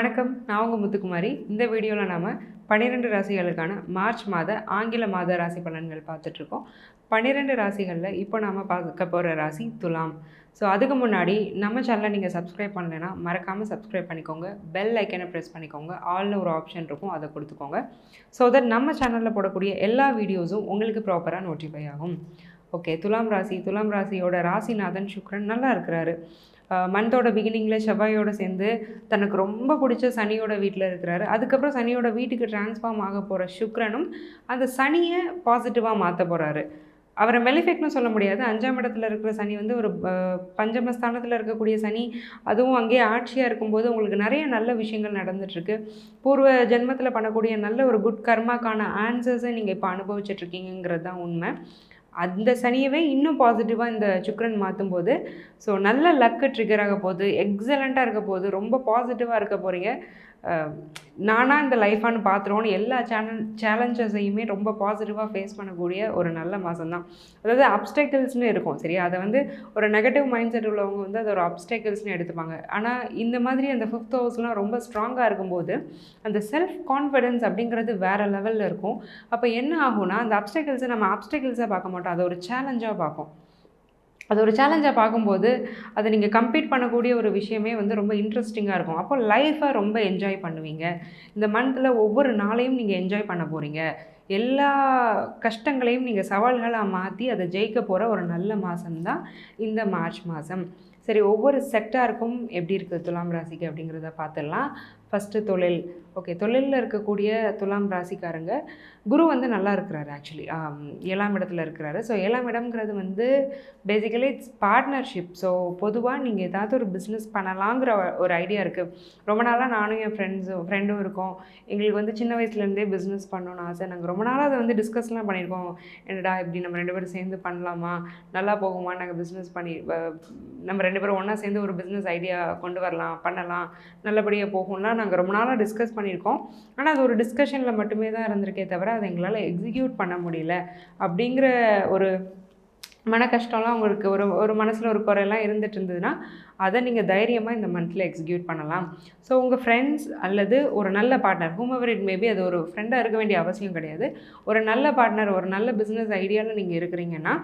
வணக்கம், நான் உங்க முத்துக்குமாரி. இந்த வீடியோவில் நாம 12 ராசிகளுக்கான மார்ச் மாத ஆங்கில மாத ராசி பலன்கள் பார்த்துட்ருக்கோம். 12 ராசிகளில் இப்போ நாம் பார்க்க போகிற ராசி துலாம். ஸோ அதுக்கு முன்னாடி நம்ம சேனலை நீங்கள் சப்ஸ்கிரைப் பண்ணலைன்னா மறக்காமல் சப்ஸ்கிரைப் பண்ணிக்கோங்க. பெல் ஐக்கனை ப்ரெஸ் பண்ணிக்கோங்க. ஆல்னு ஒரு ஆப்ஷன் இருக்கும், அதை கொடுத்துக்கோங்க. ஸோ தட் நம்ம சேனலில் போடக்கூடிய எல்லா வீடியோஸும் உங்களுக்கு ப்ராப்பராக நோட்டிஃபை ஆகும். ஓகே, துலாம் ராசியோட ராசிநாதன் சுக்ரன் நல்லா இருக்கிறாரு. மந்தோட பிகினிங்கில் செவ்வாயோடு சேர்ந்து தனக்கு ரொம்ப பிடிச்ச சனியோட வீட்டில் இருக்கிறாரு. அதுக்கப்புறம் சனியோட வீட்டுக்கு டிரான்ஸ்ஃபார்ம் ஆக போகிற சுக்ரனும் அந்த சனியை பாசிட்டிவாக மாற்ற போகிறாரு. அவரை மெலிஃபெக்ட்னு சொல்ல முடியாது. 5ஆம் இடத்துல இருக்கிற சனி வந்து ஒரு பஞ்சமஸ்தானத்தில் இருக்கக்கூடிய சனி, அதுவும் அங்கேயே ஆட்சியாக இருக்கும்போது உங்களுக்கு நிறைய நல்ல விஷயங்கள் நடந்துகிட்ருக்கு. பூர்வ ஜென்மத்தில் பண்ணக்கூடிய நல்ல ஒரு குட் கர்மாக்கான ஆன்சர்ஸை நீங்கள் இப்போ அனுபவிச்சிட்ருக்கீங்கிறது தான் உண்மை. அந்த சனியவே இன்னும் பாசிட்டிவாக இந்த சுக்ரன் மாற்றும்போது ஸோ நல்ல லக்கு ட்ரிகர் ஆக போகுது, எக்ஸலண்ட்டாக இருக்க போகுது, ரொம்ப பாசிட்டிவாக இருக்க போகிறீங்க. நானாக இந்த லைஃபான்னு பார்த்துருவோன்னு எல்லா சேலஞ்சஸையுமே ரொம்ப பாசிட்டிவாக ஃபேஸ் பண்ணக்கூடிய ஒரு நல்ல மாதம் தான். அதாவது அப்டக்கிள்ஸ்னு இருக்கும், சரியா? அதை வந்து ஒரு நெகட்டிவ் மைண்ட் செட் உள்ளவங்க வந்து அதை ஒரு அப்டக்கிள்ஸ்னு எடுத்துப்பாங்க. ஆனால் இந்த மாதிரி அந்த 5th ஹவுஸ்லாம் ரொம்ப ஸ்ட்ராங்காக இருக்கும்போது அந்த செல்ஃப் கான்ஃபிடென்ஸ் அப்படிங்கிறது வேறு லெவலில் இருக்கும். அப்போ என்ன ஆகும்னா, அந்த அப்டக்கிள்ஸை நம்ம அப்டக்கிள்ஸாக பார்க்க மாட்டோம், அதை ஒரு சேலஞ்சாக பார்ப்போம். அது ஒரு சேலஞ்சாக பார்க்கும்போது அதை நீங்கள் கம்ப்ளீட் பண்ணக்கூடிய ஒரு விஷயமே வந்து ரொம்ப இன்ட்ரெஸ்டிங்காக இருக்கும். அப்போ லைஃப்பை ரொம்ப என்ஜாய் பண்ணுவீங்க. இந்த மந்தில் ஒவ்வொரு நாளையும் நீங்கள் என்ஜாய் பண்ண போகிறீங்க. எல்லா கஷ்டங்களையும் நீங்கள் சவால்களாக மாற்றி அதை ஜெயிக்க போகிற ஒரு நல்ல மாதம்தான் இந்த மார்ச் மாதம். சரி, ஒவ்வொரு செக்டாருக்கும் எப்படி இருக்குது துலாம் ராசிக்கு அப்படிங்கிறத பார்த்துடலாம். ஃபஸ்ட்டு தொழில். ஓகே, தொழிலில் இருக்கக்கூடிய துலாம் ராசிக்காரங்க குரு வந்து நல்லா இருக்கிறாரு. ஆக்சுவலி 7ஆம் இடத்துல இருக்கிறாரு. ஸோ 7ஆம் இடம்ங்கிறது வந்து பேசிக்கலி இட்ஸ் பார்ட்னர்ஷிப். ஸோ பொதுவாக நீங்கள் ஏதாவது ஒரு பிஸ்னஸ் பண்ணலாங்கிற ஒரு ஐடியா இருக்குது. ரொம்ப நாளாக நானும் என் ஃப்ரெண்டும் இருக்கோம். எங்களுக்கு வந்து சின்ன வயசுலேருந்தே பிஸ்னஸ் பண்ணணும்னு ஆசை. நாங்கள் ரொம்ப நாளாக அதை வந்து டிஸ்கஸ்லாம் பண்ணியிருக்கோம். என்னடா இப்படி நம்ம 2 பேரும் சேர்ந்து பண்ணலாமா, நல்லா போகுமா, நாங்கள் பிஸ்னஸ் நம்ம 2 பேரும் ஒன்றா சேர்ந்து ஒரு பிஸ்னஸ் ஐடியா கொண்டு பண்ணலாம், நல்லபடியாக போகும்லாம் நாங்கள் ரொம்ப நாளாக டிஸ்கஸ் பண்ணியிருக்கோம். ஆனால் அது ஒரு டிஸ்கஷனில் மட்டுமே தான் இருந்திருக்கே தவிர அதை எங்களால் எக்ஸிக்யூட் பண்ண முடியல அப்படிங்கிற ஒரு மன கஷ்டம்லாம் உங்களுக்கு ஒரு மனசில் ஒரு குறையெல்லாம் இருந்துகிட்டு இருந்ததுன்னா அதை நீங்கள் தைரியமாக இந்த மந்தில் எக்ஸிக்யூட் பண்ணலாம். ஸோ உங்கள் ஃப்ரெண்ட்ஸ் அல்லது ஒரு நல்ல பார்ட்னர், ஹூமெவர் இட் மேபி, அது ஒரு ஃப்ரெண்டாக இருக்க வேண்டிய அவசியம் கிடையாது. ஒரு நல்ல பார்ட்னர், ஒரு நல்ல பிஸ்னஸ் ஐடியாவில் நீங்கள் இருக்கிறீங்கன்னா,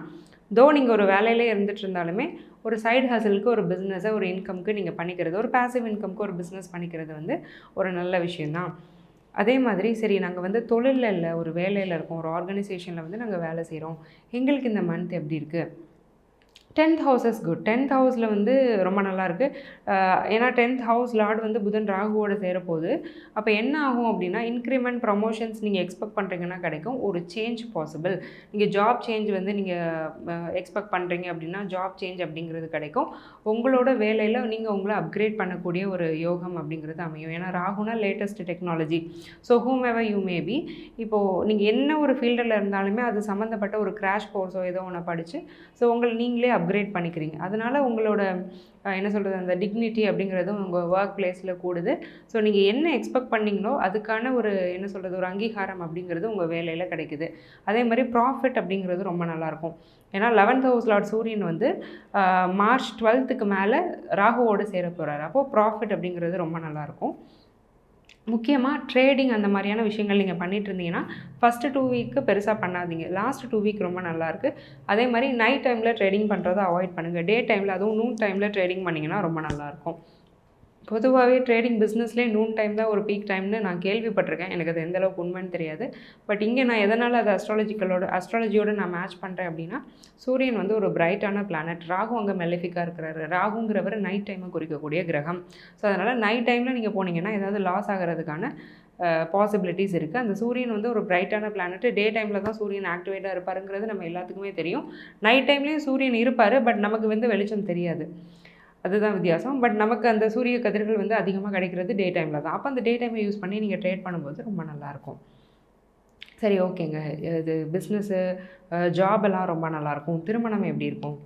நீங்கள் ஒரு வேலையிலே இருந்துட்டு இருந்தாலுமே ஒரு சைடு ஹசலுக்கு ஒரு பிஸ்னஸை ஒரு இன்கம்க்கு நீங்கள் பண்ணிக்கிறது, ஒரு பேசிவ் இன்கம்க்கு ஒரு பிஸ்னஸ் பண்ணிக்கிறது வந்து ஒரு நல்ல விஷயந்தான். அதே மாதிரி சரி, நாங்கள் வந்து தொழிலில் இல்லை, ஒரு வேலையில் இருக்கோம், ஒரு ஆர்கனைசேஷனில் வந்து நாங்கள் வேலை செய்கிறோம், எங்களுக்கு இந்த மந்த் எப்படி இருக்குது? 10th house is good. 10th ஹவுஸில் வந்து ரொம்ப நல்லாயிருக்கு. ஏன்னா 10th ஹவுஸ் லார்டு வந்து புதன் ராகுவோடு சேரப்போகுது. அப்போ என்ன ஆகும் அப்படின்னா, இன்க்ரிமெண்ட் ப்ரமோஷன்ஸ் நீங்கள் எக்ஸ்பெக்ட் பண்ணுறீங்கன்னா கிடைக்கும். ஒரு சேஞ்ச் பாசிபிள். நீங்கள் ஜாப் சேஞ்ச் வந்து நீங்கள் எக்ஸ்பெக்ட் பண்ணுறீங்க அப்படின்னா ஜாப் சேஞ்ச் அப்படிங்கிறது கிடைக்கும். உங்களோட வேலையில் நீங்கள் உங்களை அப்கிரேட் பண்ணக்கூடிய ஒரு யோகம் அப்படிங்கிறது அமையும். ஏன்னா ராகுனா latest technology. So whomever you may be, இப்போது நீங்கள் என்ன ஒரு ஃபீல்டில் இருந்தாலுமே அது சம்மந்தப்பட்ட ஒரு கிராஷ் கோர்ஸோ ஏதோ ஒன்று படித்து ஸோ உங்களை நீங்களே அப்கிரேட் பண்ணிக்கிறீங்க. அதனால் உங்களோட என்ன சொல்கிறது, அந்த டிக்னிட்டி அப்படிங்கிறதும் உங்கள் ஒர்க் பிளேஸில் கூடுது. ஸோ நீங்கள் என்ன எக்ஸ்பெக்ட் பண்ணிங்களோ அதுக்கான ஒரு என்ன சொல்கிறது, ஒரு அங்கீகாரம் அப்படிங்கிறது உங்கள் வேலையில் கிடைக்குது. அதே மாதிரி ப்ராஃபிட் அப்படிங்கிறது ரொம்ப நல்லாயிருக்கும். ஏன்னா 11th ஹவுஸ் லார்ட் சூரியன் வந்து மார்ச் 12th மேலே ராகுவோடு சேர போகிறாரு. அப்போது ப்ராஃபிட் அப்படிங்கிறது ரொம்ப நல்லாயிருக்கும். முக்கியமாக ட்ரேடிங் அந்த மாதிரியான விஷயங்கள் நீங்கள் பண்ணிகிட்டு இருந்தீங்கன்னா ஃபஸ்ட்டு 2 வீக்கு பெருசாக பண்ணாதீங்க. லாஸ்ட் 2 வீக் ரொம்ப நல்லாயிருக்கு. அதே மாதிரி நைட் டைமில் ட்ரேடிங் பண்ணுறதை அவாய்ட் பண்ணுங்கள். டே டைமில், அதுவும் நூன் டைமில் ட்ரேடிங் பண்ணிங்கன்னா ரொம்ப நல்லாயிருக்கும். பொதுவாகவே ட்ரேடிங் பிஸ்னஸ்லேயே நூன் டைம் தான் ஒரு பீக் டைம்னு நான் கேள்விப்பட்டிருக்கேன். எனக்கு அது எந்தளவுக்கு உண்மைன்னு தெரியாது. பட் இங்கே நான் எதனால் அது அஸ்ட்ராலஜியோடு நான் மேட்ச் பண்ணுறேன் அப்படின்னா, சூரியன் வந்து ஒரு பிரைட்டான பிளானட், ராகு அங்கே மெலிஃபிக்காக இருக்கிறாரு. ராகுங்கிறவர் நைட் டைமை குறிக்கக்கூடிய கிரகம். ஸோ அதனால் நைட் டைமில் நீங்கள் போனீங்கன்னா ஏதாவது லாஸ் ஆகிறதுக்கான பாசிபிலிட்டிஸ் இருக்குது. அந்த சூரியன் வந்து ஒரு பிரைட்டான பிளானட்டு. டே டைமில் தான் சூரியன் ஆக்டிவேட்டாக இருப்பாருங்கிறது நம்ம எல்லாத்துக்குமே தெரியும். நைட் டைம்லேயும் சூரியன் இருப்பார், பட் நமக்கு வந்து வெளிச்சம் தெரியாது. அதுதான் வித்தியாசம். பட் நமக்கு அந்த சூரிய கதிர்கள் வந்து அதிகமாக கிடைக்கிறது டே டைமில் தான். அப்போ அந்த டே டைமை யூஸ் பண்ணி நீங்கள் ட்ரேட் பண்ணும்போது ரொம்ப நல்லாயிருக்கும். சரி, ஓகேங்க. இது பிஸ்னஸ்ஸு, ஜாபெல்லாம் ரொம்ப நல்லாயிருக்கும். திருமணம் எப்படி இருக்கும்?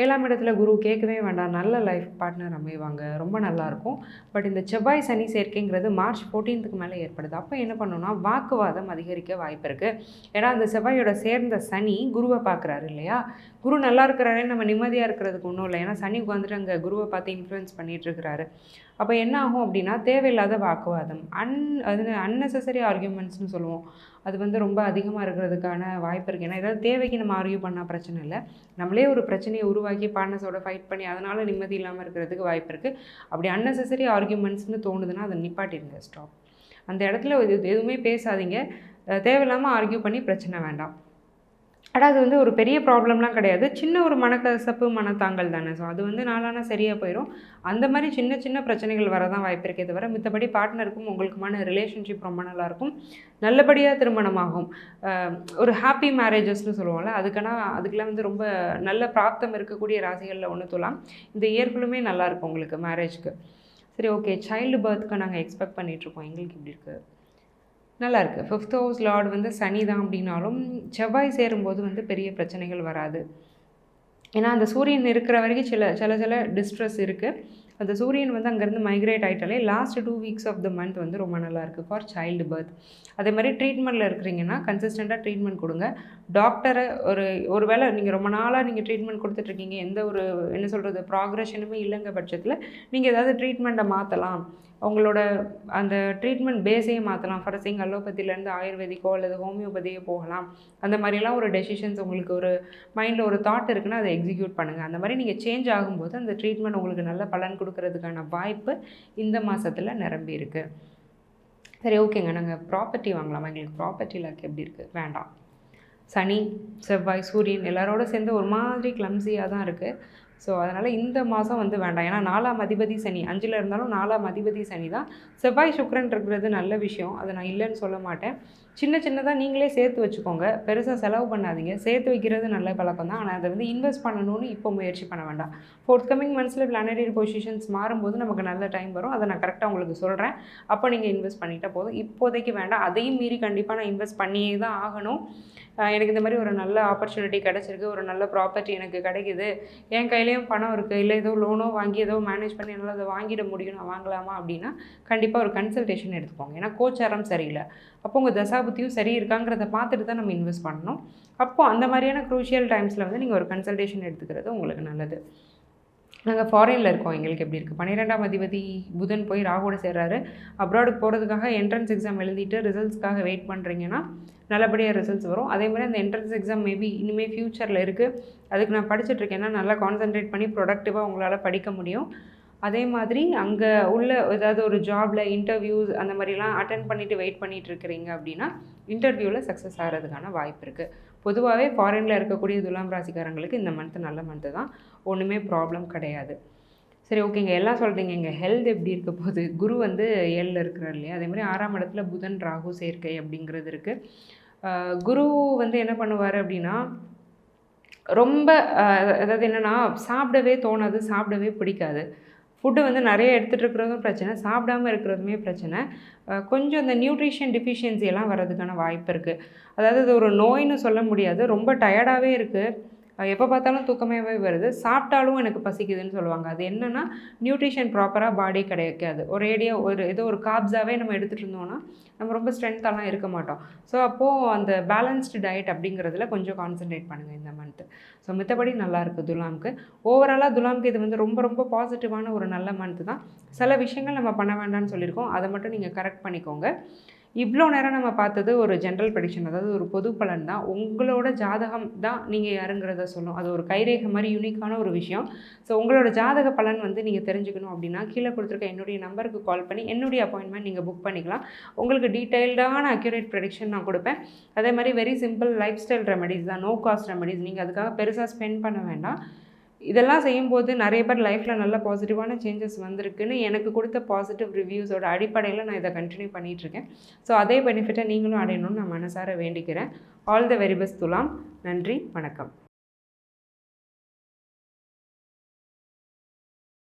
7ஆம் இடத்துல குரு கேட்கவே வேண்டாம், நல்ல லைஃப் பார்ட்னர் அமைவாங்க, ரொம்ப நல்லாயிருக்கும். பட் இந்த செவ்வாய் சனி சேர்க்கைங்கிறது மார்ச் 14th மேலே ஏற்படுது. அப்போ என்ன பண்ணணும்னா, வாக்குவாதம் அதிகரிக்க வாய்ப்பு இருக்குது. ஏன்னா அந்த செவ்வாயோட சேர்ந்த சனி குருவை பார்க்குறாரு இல்லையா? குரு நல்லா இருக்கிறாரே நம்ம நிம்மதியாக இருக்கிறதுக்கு ஒன்றும் இல்லை. ஏன்னா சனி உட்காந்துட்டு அங்கே குருவை பார்த்து இன்ஃப்ளூயன்ஸ் பண்ணிகிட்ருக்கிறாரு. அப்போ என்ன ஆகும் அப்படின்னா தேவையில்லாத வாக்குவாதம், அது அன்னெசரி ஆர்கியூமெண்ட்ஸ்னு சொல்லுவோம். அது வந்து ரொம்ப அதிகமாக இருக்கிறதுக்கான வாய்ப்பு இருக்குது. ஏன்னா ஏதாவது தேவைக்கு நம்ம ஆர்கியூ பண்ணால் பிரச்சனை இல்லை, நம்மளே ஒரு பிரச்சனையை உருவாக்கி பார்ட்னர்ஸோட ஃபைட் பண்ணி அதனால் நிம்மதி இல்லாமல் இருக்கிறதுக்கு வாய்ப்பு இருக்குது. அப்படி அன்னெசரி ஆர்கியூமெண்ட்ஸ்னு தோணுதுன்னா அதை நிப்பாட்டிடுங்க, ஸ்டாப். அந்த இடத்துல எதுவுமே பேசாதீங்க, தேவையில்லாமல் ஆர்கியூ பண்ணி பிரச்சனை வேண்டாம். ஆனால் அது வந்து ஒரு பெரிய ப்ராப்ளம்லாம் கிடையாது, சின்ன ஒரு மனக்கசப்பு மனத்தாங்கல் தானே. ஸோ அது வந்து நாளானா சரியாக போயிடும். அந்த மாதிரி சின்ன சின்ன பிரச்சனைகள் வரதான் வாய்ப்பு இருக்கே தவிர மித்தபடி பார்ட்னருக்கும் உங்களுக்குமான ரிலேஷன்ஷிப் ரொம்ப நல்லாயிருக்கும், நல்லபடியாக திருமணமாகும். ஒரு ஹாப்பி மேரேஜஸ்ன்னு சொல்லுவோம்ல, அதுக்கெல்லாம் வந்து ரொம்ப நல்ல பிராப்தம் இருக்கக்கூடிய ராசிகளில் ஒன்று துலாம். இந்த இயர் ஃபுல்லுமே நல்லாயிருக்கும் உங்களுக்கு மேரேஜ்க்கு. சரி, ஓகே. சைல்டு பர்த்க்கு நாங்கள் எக்ஸ்பெக்ட் பண்ணிகிட்ருக்கோம், எங்களுக்கு இப்படி இருக்குது. நல்லாயிருக்கு. 5th ஹவுஸ் லார்டு வந்து சனி தான் அப்படின்னாலும் செவ்வாய் சேரும்போது வந்து பெரிய பிரச்சனைகள் வராது. ஏன்னா அந்த சூரியன் இருக்கிற வரைக்கும் சில டிஸ்ட்ரெஸ் இருக்குது. அந்த சூரியன் வந்து அங்கேருந்து மைக்ரேட் ஆகிட்டாலே last 2 weeks of the month வந்து ரொம்ப நல்லாயிருக்கு ஃபார் சைல்டு பர்த். அதே மாதிரி ட்ரீட்மெண்ட்டில் இருக்கிறீங்கன்னா கன்சிஸ்டண்ட்டாக ட்ரீட்மெண்ட் கொடுங்க. டாக்டரை ஒரு வேளை நீங்கள் ரொம்ப நாளாக நீங்கள் ட்ரீட்மெண்ட் கொடுத்துட்ருக்கீங்க, எந்த ஒரு என்ன சொல்கிறது ப்ராக்ரெஷனுமே இல்லைங்க பட்சத்தில் நீங்கள் ஏதாவது ட்ரீட்மெண்ட்டை மாற்றலாம், உங்களோட அந்த ட்ரீட்மெண்ட் பேஸையே மாற்றலாம். ஃபர்ஸ்ட் அலோபதியிலேருந்து ஆயுர்வேதிக்கோ அல்லது ஹோமியோபதியோ போகலாம். அந்த மாதிரிலாம் ஒரு டெசிஷன்ஸ் உங்களுக்கு ஒரு மைண்டில் ஒரு தாட் இருக்குன்னா அதை எக்ஸிக்யூட் பண்ணுங்கள். அந்த மாதிரி நீங்கள் சேஞ்ச் ஆகும்போது அந்த ட்ரீட்மெண்ட் உங்களுக்கு நல்ல பலன் கொடுக்கறதுக்கான வாய்ப்பு இந்த மாதத்தில் நிரம்பி இருக்குது. சரி, ஓகேங்க. நாங்கள் ப்ராப்பர்ட்டி வாங்கலாமா? எங்களுக்கு ப்ராப்பர்ட்டி லாக் எப்படி இருக்குது? வேண்டாம். சனி, செவ்வாய், சூரியன் எல்லாரோட சேர்ந்து ஒரு மாதிரி கிளம்ஸியாக தான் இருக்குது. ஸோ அதனால் இந்த மாதம் வந்து வேண்டாம். ஏன்னா 4ஆம் அதிபதி சனி, 5ல் இருந்தாலும் 4ஆம் அதிபதி சனி தான். செவ்வாய் சுக்கிரன் இருக்கிறது நல்ல விஷயம், அதை நான் இல்லைன்னு சொல்ல மாட்டேன். சின்னதாக நீங்களே சேர்த்து வச்சுக்கோங்க, பெருசாக செலவு பண்ணாதீங்க. சேர்த்து வைக்கிறது நல்ல பழக்கம் தான், ஆனால் அதை வந்து இன்வெஸ்ட் பண்ணணும்னு இப்போ முயற்சி பண்ண வேண்டாம். ஃபோர்த்கமிங் மந்த்ஸில் பிளானரி பொசிஷன்ஸ் மாறும்போது நமக்கு நல்ல டைம் வரும், அதை நான் கரெக்டாக உங்களுக்கு சொல்கிறேன். அப்போ நீங்கள் இன்வெஸ்ட் பண்ணிட்டால் போதும். இப்போதைக்கு வேண்டாம். அதையும் மீறி கண்டிப்பாக நான் இன்வெஸ்ட் பண்ணியே தான் ஆகணும். எனக்கு இந்த மாதிரி ஒரு நல்ல ஆப்பர்ச்சுனிட்டி கிடச்சிருக்கு, ஒரு நல்ல ப்ராப்பர்ட்டி எனக்கு கிடைக்குது, என் கையிலையும் பணம் இருக்குது, இல்லை ஏதோ லோனோ வாங்கி ஏதோ மேனேஜ் பண்ணி என்னால் அதை வாங்கிட முடியும், நான் வாங்கலாமா அப்படின்னா கண்டிப்பாக ஒரு கன்சல்டேஷன் எடுத்துக்கோங்க. ஏன்னா கோச்சாரம் சரியில்லை, அப்போ உங்கள் தசாபுத்தியும் சரி இருக்காங்கிறத பார்த்துட்டு தான் நம்ம இன்வெஸ்ட் பண்ணணும். அப்போது அந்த மாதிரியான க்ரூஷியல் டைம்ஸில் வந்து நீங்கள் ஒரு கன்சல்டேஷன் எடுத்துக்கிறது உங்களுக்கு நல்லது. நாங்கள் ஃபாரினில் இருக்கோம், எங்களுக்கு எப்படி இருக்குது? 12ஆம் அதிபதி புதன் போய் ராகுவோட சேர்றாரு. அப்ராடுக்கு போகிறதுக்காக என்ட்ரன்ஸ் எக்ஸாம் எழுதிட்டு ரிசல்ட்ஸ்க்காக வெயிட் பண்ணுறீங்கன்னா நல்லபடியாக ரிசல்ட்ஸ் வரும். அதே மாதிரி அந்த என்ட்ரன்ஸ் எக்ஸாம் மேபி இனிமேல் ஃப்யூச்சரில் இருக்குது, அதுக்கு நான் படிச்சுட்ருக்கேன்னா நல்லா கான்சன்ட்ரேட் பண்ணி ப்ரொடக்டிவாக உங்களால் படிக்க முடியும். அதே மாதிரி அங்கே உள்ள ஏதாவது ஒரு ஜாபில் இன்டர்வியூஸ் அந்த மாதிரிலாம் அட்டென்ட் பண்ணிவிட்டு வெயிட் பண்ணிகிட்டு இருக்கிறீங்க அப்படின்னா இன்டர்வியூவில் சக்ஸஸ் ஆகிறதுக்கான வாய்ப்பு இருக்குது. பொதுவாகவே ஃபாரினில் இருக்கக்கூடிய துலாம் ராசிக்காரங்களுக்கு இந்த மந்த்து நல்ல மந்த்து தான், ஒன்றுமே ப்ராப்ளம் கிடையாது. சரி, ஓகேங்க. எல்லாம் சொல்கிறீங்க. எங்கள் ஹெல்த் எப்படி இருக்க போகுது? குரு வந்து 7ல் இருக்கிறார் இல்லையா, அதே மாதிரி 6ஆம் இடத்துல புதன் ராகு சேர்க்கை அப்படிங்கிறது இருக்குது. குரு வந்து என்ன பண்ணுவார் அப்படின்னா ரொம்ப அதாவது என்னென்னா சாப்பிடவே தோணாது, சாப்பிடவே பிடிக்காது. ஃபுட்டு வந்து நிறைய எடுத்துகிட்டு இருக்கிறதும் பிரச்சனை, சாப்பிடாமல் இருக்கிறதுமே பிரச்சனை. கொஞ்சம் இந்த நியூட்ரிஷன் டிஃபிஷியன்சி எல்லாம் வர்றதுக்கான வாய்ப்பு இருக்குது. அதாவது இது ஒரு நோயின்னு சொல்ல முடியாது, ரொம்ப டயர்டாகவே இருக்குது, எப்போ பார்த்தாலும் தூக்கமாகவே வருது, சாப்பிட்டாலும் எனக்கு பசிக்குதுன்னு சொல்லுவாங்க. அது என்னென்னா நியூட்ரிஷன் ப்ராப்பராக பாடி கிடைக்காது. ஏதோ ஒரு காப்ஸாகவே நம்ம எடுத்துகிட்டு இருந்தோம்னா நம்ம ரொம்ப ஸ்ட்ரென்த்தாலாம் இருக்க மாட்டோம். ஸோ அப்போது அந்த பேலன்ஸ்டு டயட் அப்படிங்கிறதுல கொஞ்சம் கான்சன்ட்ரேட் பண்ணுங்கள் இந்த மந்த்து. ஸோ மித்தபடி நல்லாயிருக்கு துலாமுக்கு. ஓவராலாக துலாமுக்கு இது வந்து ரொம்ப ரொம்ப பாசிட்டிவான ஒரு நல்ல மந்த்து தான். சில விஷயங்கள் நம்ம பண்ண வேண்டாம்னு சொல்லியிருக்கோம், அதை மட்டும் நீங்கள் கரெக்ட் பண்ணிக்கோங்க. இவ்வளோ நேரம் நம்ம பார்த்தது ஒரு ஜென்ரல் ப்ரெடிக்ஷன், அதாவது ஒரு பொது பலன் தான். உங்களோட ஜாதகம் தான் நீங்கள் யாருங்கிறத சொல்லும், அது ஒரு கைரேகை மாதிரி யூனிக்கான ஒரு விஷயம். ஸோ உங்களோட ஜாதக பலன் வந்து நீங்கள் தெரிஞ்சுக்கணும் அப்படின்னா கீழே கொடுத்துருக்க என்னுடைய நம்பருக்கு கால் பண்ணி என்னுடைய அப்பாயின்மெண்ட் நீங்கள் புக் பண்ணிக்கலாம். உங்களுக்கு டீட்டெயில்டான அக்யூரேட் ப்ரெடிக்ஷன் நான் கொடுப்பேன். அதே மாதிரி very simple life style remedies தான், நோ காஸ்ட் ரெமெடிஸ். நீங்கள் அதுக்காக பெருசாக ஸ்பெண்ட் பண்ண வேண்டாம். இதெல்லாம் செய்யும்போது நிறைய பேர் லைஃப்பில் நல்ல பாசிட்டிவான சேஞ்சஸ் வந்திருக்குன்னு எனக்கு கொடுத்த பாசிட்டிவ் ரிவ்யூஸோட அடிப்படையில் நான் இதை கண்டினியூ பண்ணிகிட்ருக்கேன். ஸோ அதே பெனிஃபிட்டை நீங்களும் அடையணும்னு நான் மனசார வேண்டிக்கிறேன். ஆல் த வெரி பெஸ்ட் துலாம். நன்றி, வணக்கம்.